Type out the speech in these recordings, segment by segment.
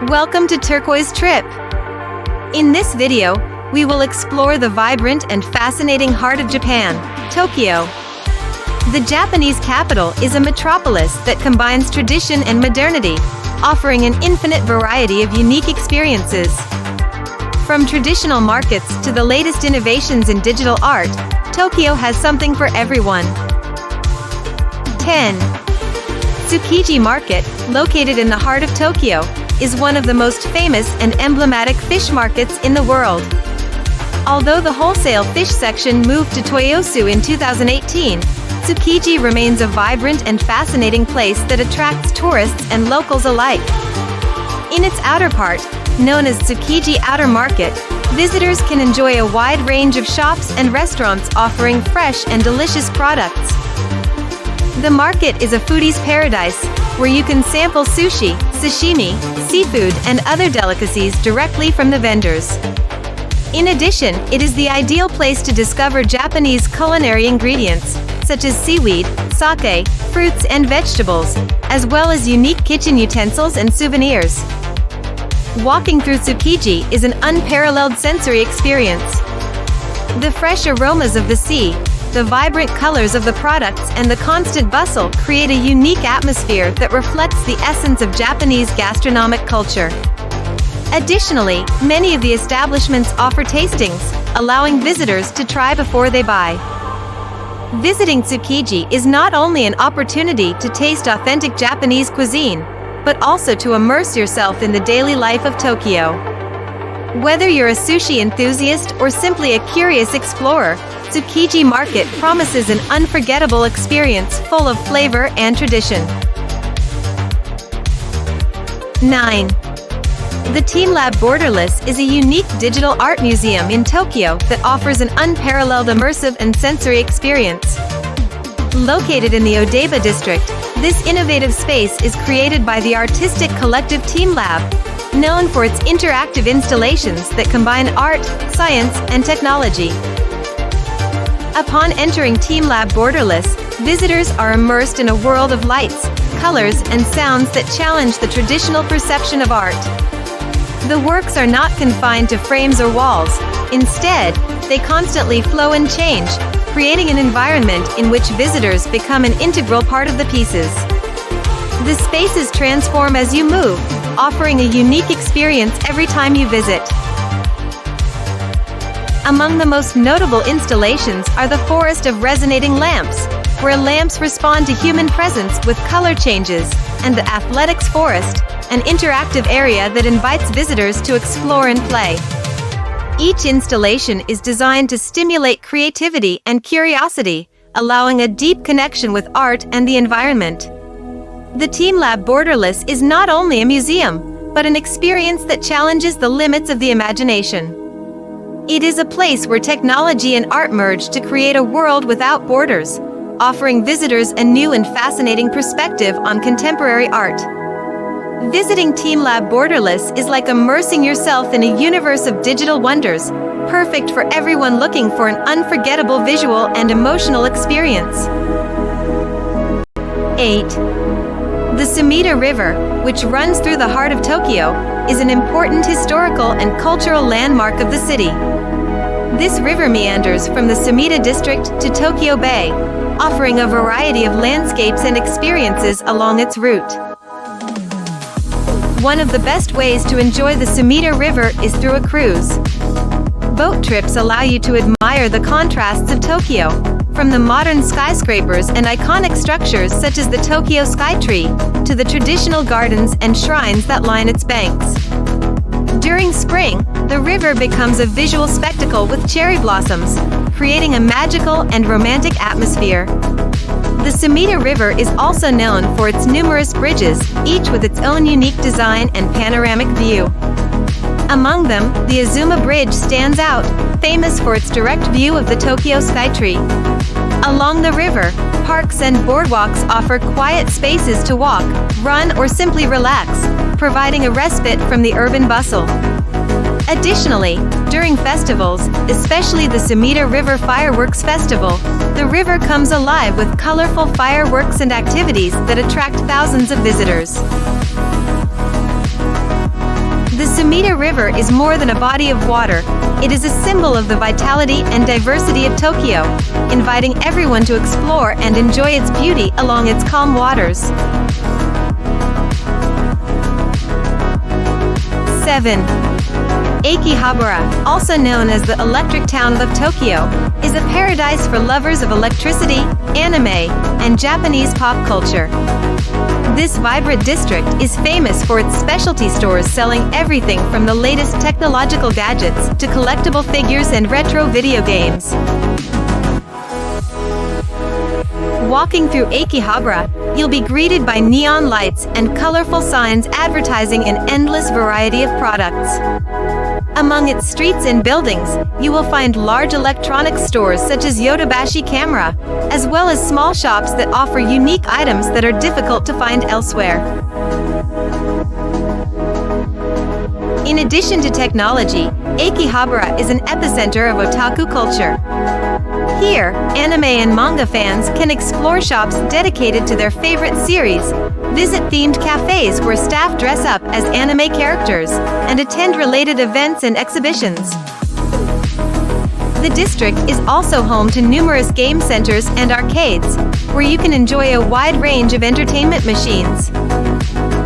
Welcome to Turquoise Trip. In this video, we will explore the vibrant and fascinating heart of Japan, Tokyo. The Japanese capital is a metropolis that combines tradition and modernity, offering an infinite variety of unique experiences. From traditional markets to the latest innovations in digital art, Tokyo has something for everyone. 10. Tsukiji Market, located in the heart of Tokyo, is one of the most famous and emblematic fish markets in the world. Although the wholesale fish section moved to Toyosu in 2018, Tsukiji remains a vibrant and fascinating place that attracts tourists and locals alike. In its outer part, known as Tsukiji Outer Market, visitors can enjoy a wide range of shops and restaurants offering fresh and delicious products. The market is a foodie's paradise, where you can sample sushi, sashimi, seafood, and other delicacies directly from the vendors. In addition, it is the ideal place to discover Japanese culinary ingredients, such as seaweed, sake, fruits and vegetables, as well as unique kitchen utensils and souvenirs. Walking through Tsukiji is an unparalleled sensory experience. The fresh aromas of the sea, the vibrant colors of the products and the constant bustle create a unique atmosphere that reflects the essence of Japanese gastronomic culture. Additionally, many of the establishments offer tastings, allowing visitors to try before they buy. Visiting Tsukiji is not only an opportunity to taste authentic Japanese cuisine, but also to immerse yourself in the daily life of Tokyo. Whether you're a sushi enthusiast or simply a curious explorer, Tsukiji Market promises an unforgettable experience full of flavor and tradition. 9. The TeamLab Boderless is a unique digital art museum in Tokyo that offers an unparalleled immersive and sensory experience. Located in the Odaiba district, this innovative space is created by the artistic collective TeamLab, known for its interactive installations that combine art, science, and technology. Upon entering TeamLab Boderless, visitors are immersed in a world of lights, colors, and sounds that challenge the traditional perception of art. The works are not confined to frames or walls. Instead, they constantly flow and change, creating an environment in which visitors become an integral part of the pieces. The spaces transform as you move, offering a unique experience every time you visit. Among the most notable installations are the Forest of Resonating Lamps, where lamps respond to human presence with color changes, and the Athletics Forest, an interactive area that invites visitors to explore and play. Each installation is designed to stimulate creativity and curiosity, allowing a deep connection with art and the environment. The TeamLab Boderless is not only a museum, but an experience that challenges the limits of the imagination. It is a place where technology and art merge to create a world without borders, offering visitors a new and fascinating perspective on contemporary art. Visiting TeamLab Boderless is like immersing yourself in a universe of digital wonders, perfect for everyone looking for an unforgettable visual and emotional experience. 8. The Sumida River, which runs through the heart of Tokyo, is an important historical and cultural landmark of the city. This river meanders from the Sumida district to Tokyo Bay, offering a variety of landscapes and experiences along its route. One of the best ways to enjoy the Sumida River is through a cruise. Boat trips allow you to admire the contrasts of Tokyo, from the modern skyscrapers and iconic structures such as the Tokyo Skytree, to the traditional gardens and shrines that line its banks. During spring, the river becomes a visual spectacle with cherry blossoms, creating a magical and romantic atmosphere. The Sumida River is also known for its numerous bridges, each with its own unique design and panoramic view. Among them, the Azuma Bridge stands out, famous for its direct view of the Tokyo Skytree. Along the river, parks and boardwalks offer quiet spaces to walk, run, or simply relax, providing a respite from the urban bustle. Additionally, during festivals, especially the Sumida River Fireworks Festival, the river comes alive with colorful fireworks and activities that attract thousands of visitors. The Sumida River is more than a body of water. It is a symbol of the vitality and diversity of Tokyo, inviting everyone to explore and enjoy its beauty along its calm waters. 7. Akihabara, also known as the electric town of Tokyo, is a paradise for lovers of electricity, anime, and Japanese pop culture. This vibrant district is famous for its specialty stores selling everything from the latest technological gadgets to collectible figures and retro video games. Walking through Akihabara, you'll be greeted by neon lights and colorful signs advertising an endless variety of products. Among its streets and buildings, you will find large electronics stores such as Yodobashi Camera, as well as small shops that offer unique items that are difficult to find elsewhere. In addition to technology, Akihabara is an epicenter of otaku culture. Here, anime and manga fans can explore shops dedicated to their favorite series, visit themed cafes where staff dress up as anime characters, and attend related events and exhibitions. The district is also home to numerous game centers and arcades, where you can enjoy a wide range of entertainment machines.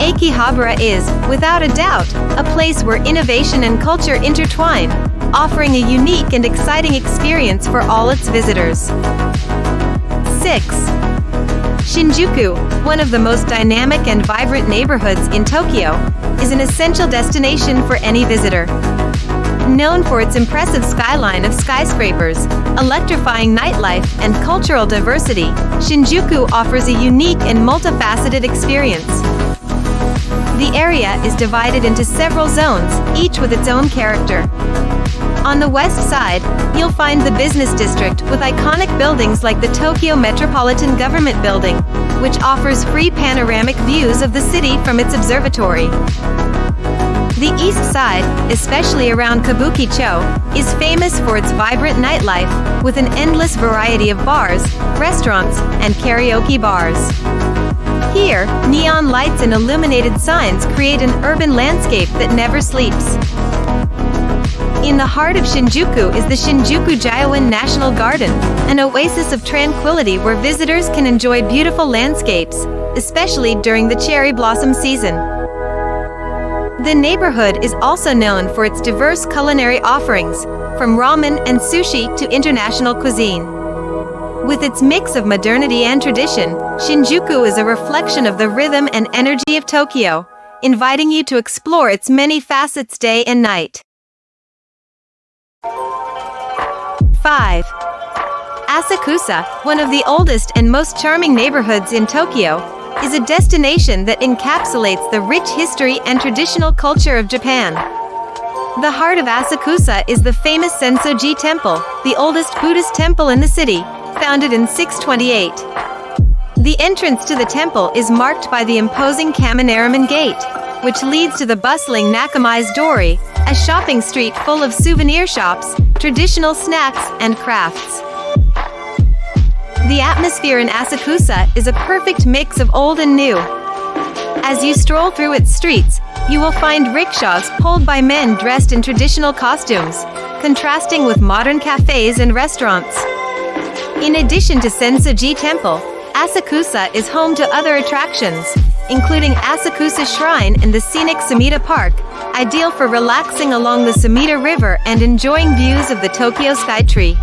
Akihabara is, without a doubt, a place where innovation and culture intertwine, offering a unique and exciting experience for all its visitors. 6. Shinjuku, one of the most dynamic and vibrant neighborhoods in Tokyo, is an essential destination for any visitor. Known for its impressive skyline of skyscrapers, electrifying nightlife, and cultural diversity, Shinjuku offers a unique and multifaceted experience. The area is divided into several zones, each with its own character. On the west side, you'll find the business district with iconic buildings like the Tokyo Metropolitan Government Building, which offers free panoramic views of the city from its observatory. The east side, especially around Kabuki-cho, is famous for its vibrant nightlife, with an endless variety of bars, restaurants, and karaoke bars. Here, neon lights and illuminated signs create an urban landscape that never sleeps. In the heart of Shinjuku is the Shinjuku Gyoen National Garden, an oasis of tranquility where visitors can enjoy beautiful landscapes, especially during the cherry blossom season. The neighborhood is also known for its diverse culinary offerings, from ramen and sushi to international cuisine. With its mix of modernity and tradition, Shinjuku is a reflection of the rhythm and energy of Tokyo, inviting you to explore its many facets day and night. 5. Asakusa, one of the oldest and most charming neighborhoods in Tokyo, is a destination that encapsulates the rich history and traditional culture of Japan. The heart of Asakusa is the famous Sensoji Temple, the oldest Buddhist temple in the city, founded in 628. The entrance to the temple is marked by the imposing Kaminaraman Gate, which leads to the bustling Nakamai's Dori, a shopping street full of souvenir shops, traditional snacks, and crafts. The atmosphere in Asakusa is a perfect mix of old and new. As you stroll through its streets, you will find rickshaws pulled by men dressed in traditional costumes, contrasting with modern cafes and restaurants. In addition to Sensoji Temple, Asakusa is home to other attractions, including Asakusa Shrine and the scenic Sumida Park, ideal for relaxing along the Sumida River and enjoying views of the Tokyo Skytree.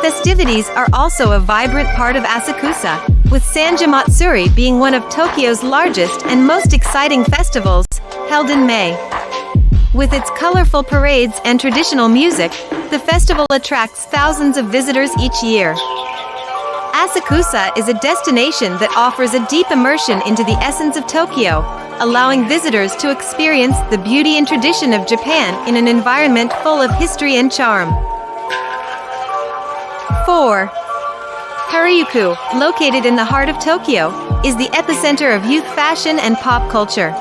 Festivities are also a vibrant part of Asakusa, with Sanja Matsuri being one of Tokyo's largest and most exciting festivals, held in May. With its colorful parades and traditional music, the festival attracts thousands of visitors each year. Asakusa is a destination that offers a deep immersion into the essence of Tokyo, allowing visitors to experience the beauty and tradition of Japan in an environment full of history and charm. 4. Harajuku, located in the heart of Tokyo, is the epicenter of youth fashion and pop culture.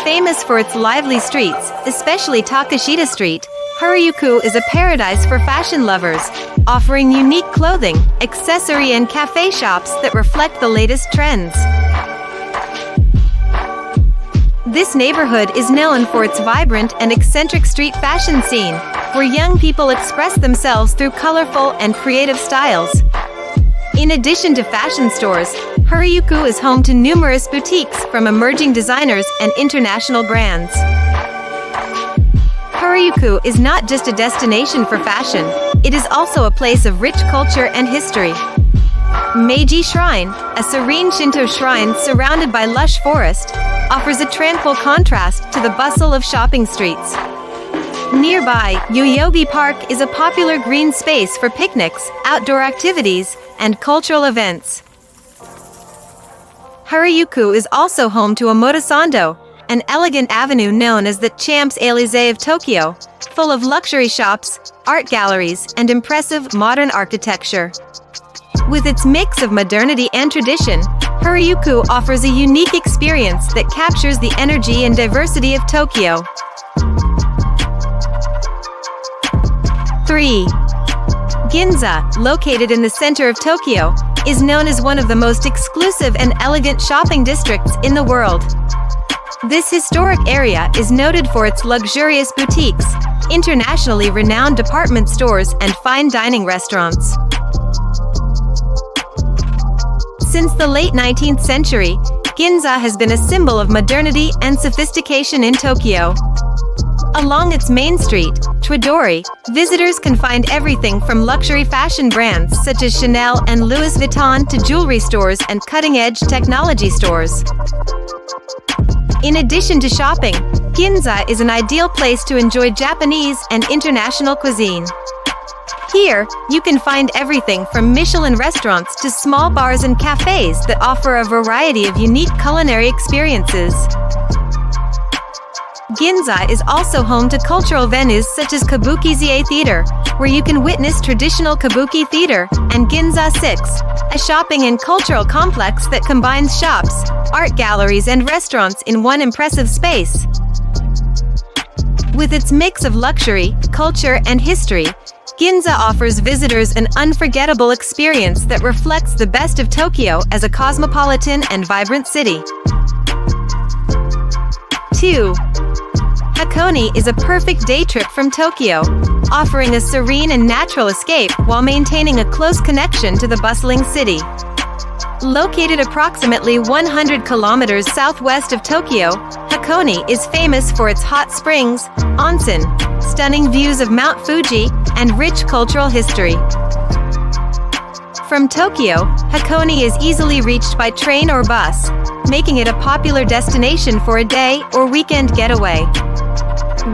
Famous for its lively streets, especially Takashita Street, Harajuku is a paradise for fashion lovers, offering unique clothing, accessory and cafe shops that reflect the latest trends. This neighborhood is known for its vibrant and eccentric street fashion scene, where young people express themselves through colorful and creative styles. In addition to fashion stores, Harajuku is home to numerous boutiques from emerging designers and international brands. Harajuku is not just a destination for fashion, it is also a place of rich culture and history. Meiji Shrine, a serene Shinto shrine surrounded by lush forest, offers a tranquil contrast to the bustle of shopping streets. Nearby, Yoyogi Park is a popular green space for picnics, outdoor activities, and cultural events. Harajuku is also home to Omotesando, an elegant avenue known as the Champs-Élysées of Tokyo, full of luxury shops, art galleries, and impressive modern architecture. With its mix of modernity and tradition, Harajuku offers a unique experience that captures the energy and diversity of Tokyo. 3. Ginza, located in the center of Tokyo, is known as one of the most exclusive and elegant shopping districts in the world. This historic area is noted for its luxurious boutiques, internationally renowned department stores, and fine dining restaurants. Since the late 19th century, Ginza has been a symbol of modernity and sophistication in Tokyo. Along its main street, Chidori, visitors can find everything from luxury fashion brands such as Chanel and Louis Vuitton to jewelry stores and cutting-edge technology stores. In addition to shopping, Ginza is an ideal place to enjoy Japanese and international cuisine. Here, you can find everything from Michelin restaurants to small bars and cafes that offer a variety of unique culinary experiences. Ginza is also home to cultural venues such as Kabukizie Theater, where you can witness traditional kabuki theater, and Ginza 6, a shopping and cultural complex that combines shops, art galleries, and restaurants in one impressive space. With its mix of luxury, culture, and history, Ginza offers visitors an unforgettable experience that reflects the best of Tokyo as a cosmopolitan and vibrant city. 2. Hakone is a perfect day trip from Tokyo, offering a serene and natural escape while maintaining a close connection to the bustling city. Located approximately 100 kilometers southwest of Tokyo, Hakone is famous for its hot springs, onsen, stunning views of Mount Fuji, and rich cultural history. From Tokyo, Hakone is easily reached by train or bus, making it a popular destination for a day or weekend getaway.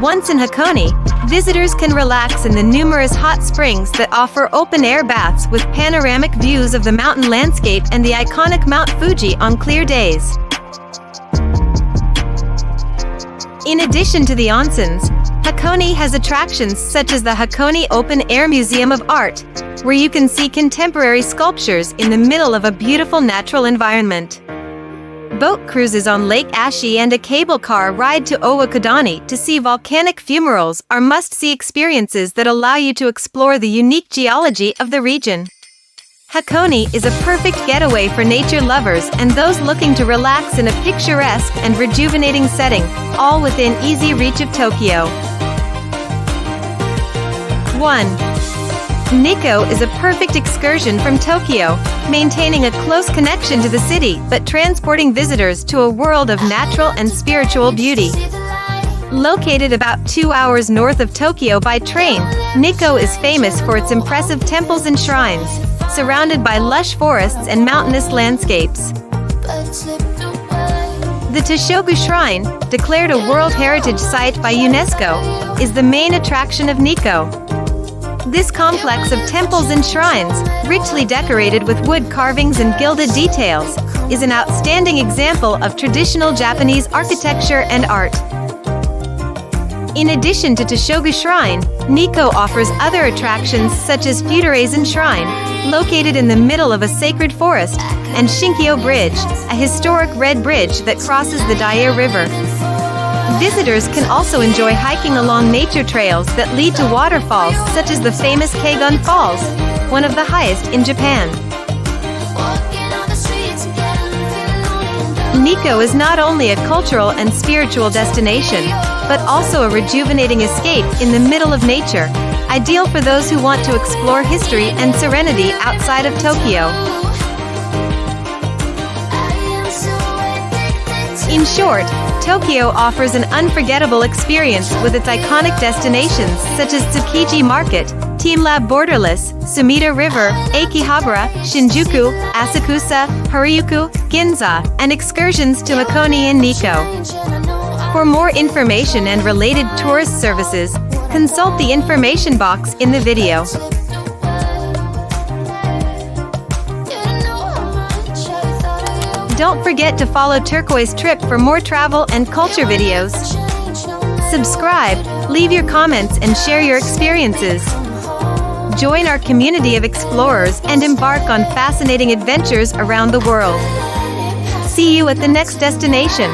Once in Hakone, visitors can relax in the numerous hot springs that offer open-air baths with panoramic views of the mountain landscape and the iconic Mount Fuji on clear days. In addition to the onsens, Hakone has attractions such as the Hakone Open Air Museum of Art, where you can see contemporary sculptures in the middle of a beautiful natural environment. Boat cruises on Lake Ashi and a cable car ride to Owakudani to see volcanic fumaroles are must-see experiences that allow you to explore the unique geology of the region. Hakone is a perfect getaway for nature lovers and those looking to relax in a picturesque and rejuvenating setting, all within easy reach of Tokyo. 1. Nikko is a perfect excursion from Tokyo, maintaining a close connection to the city but transporting visitors to a world of natural and spiritual beauty. Located about 2 hours north of Tokyo by train, Nikko is famous for its impressive temples and shrines, surrounded by lush forests and mountainous landscapes. The Toshogu Shrine, declared a World Heritage Site by UNESCO, is the main attraction of Nikko. This complex of temples and shrines, richly decorated with wood carvings and gilded details, is an outstanding example of traditional Japanese architecture and art. In addition to Toshogu Shrine, Nikko offers other attractions such as Futoreisen Shrine, located in the middle of a sacred forest, and Shinkyo Bridge, a historic red bridge that crosses the Daier River. Visitors can also enjoy hiking along nature trails that lead to waterfalls such as the famous Keigun Falls, one of the highest in Japan. Nikko is not only a cultural and spiritual destination, but also a rejuvenating escape in the middle of nature, ideal for those who want to explore history and serenity outside of Tokyo. In short, Tokyo offers an unforgettable experience with its iconic destinations such as Tsukiji Market, TeamLab Boderless, Sumida River, Akihabara, Shinjuku, Asakusa, Harajuku, Ginza, and excursions to Hakone and Nikko. For more information and related tourist services, consult the information box in the video. Don't forget to follow Turquoise Trip for more travel and culture videos. Subscribe, leave your comments and share your experiences. Join our community of explorers and embark on fascinating adventures around the world. See you at the next destination.